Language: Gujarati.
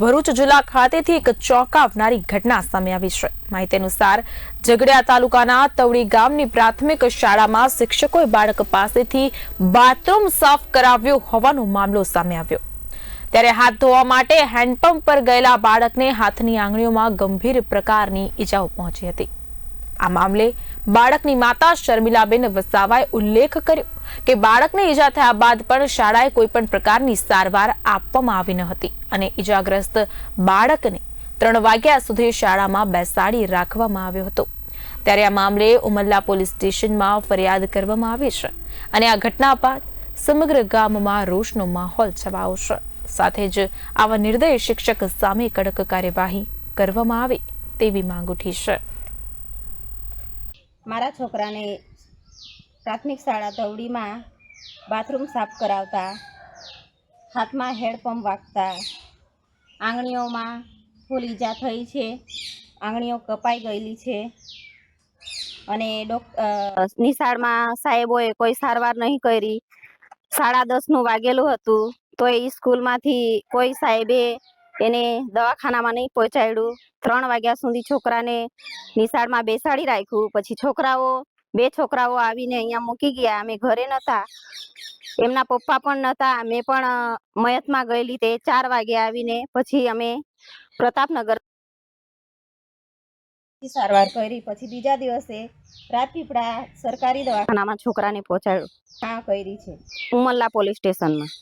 ભરૂચ જિલ્લા ખાતેથી એક ચોંકાવનારી ઘટના સામે આવી છે। માહિતી અનુસાર ઝઘડિયા તાલુકાના તવડી ગામની પ્રાથમિક શાળામાં શિક્ષકોએ બાળક પાસેથી બાથરૂમ સાફ કરાવ્યું હોવાનો મામલો સામે આવ્યો। ત્યારે હાથ ધોવા માટે હેન્ડપંપ પર ગયેલા બાળકને હાથની આંગળીઓમાં ગંભીર પ્રકારની ઈજાઓ પહોંચી હતી। આ મામલે બાળકની માતા શર્મિલાબેન વસાવાએ ઉલ્લેખ કર્યો કે બાળકને ઈજા થયા બાદ પણ શાળાએ કોઈ પણ પ્રકારની સારવાર આપવામાં આવી ન હતી અને ઈજાગ્રસ્ત બાળકને 3 વાગ્યા સુધી શાળામાં બેસાડી રાખવામાં આવ્યો હતો। ત્યારે આ મામલે ઉમલ્લા પોલીસ સ્ટેશનમાં ફરિયાદ કરવામાં આવી છે અને આ ઘટના બાદ સમગ્ર ગામમાં રોષનો માહોલ છવાયો છે। સાથે જ આવા નિર્દય શિક્ષક સામે કડક કાર્યવાહી કરવામાં આવે તેવી માંગ ઉઠી છે। મારા છોકરાને પ્રાથમિક શાળા તવડીમાં બાથરૂમ સાફ કરાવતા હાથમાં હેડપંપ વાગતા આંગળીઓમાં ફૂલ ઈજા થઈ છે, આંગળીઓ કપાઈ ગયેલી છે અને નિશાળમાં સાહેબોએ કોઈ સારવાર નહીં કરી। 10:30 વાગેલું હતું તો એ સ્કૂલમાંથી કોઈ સાહેબે એને દવાખાનામાં નહીં પહોંચાડ્યું। 3 વાગ્યા સુધી છોકરાને નિશાળમાં બેસાડી રાખ્યું। પછી બે છોકરાઓ આવીને અહીંયા મૂકી ગયા। અમે ઘરે નહોતા, એમના પપ્પા પણ નહોતા, મેં પણ મયતમાં ગયેલી તે 4 વાગે આવીને પછી અમે પ્રતાપનગર સારવાર કરી। પછી બીજા દિવસે રાજપીપળા સરકારી દવાખાનામાં છોકરાને પહોંચાડ્યું। હા કરી છે, ઉમલ્લા પોલીસ સ્ટેશનમાં।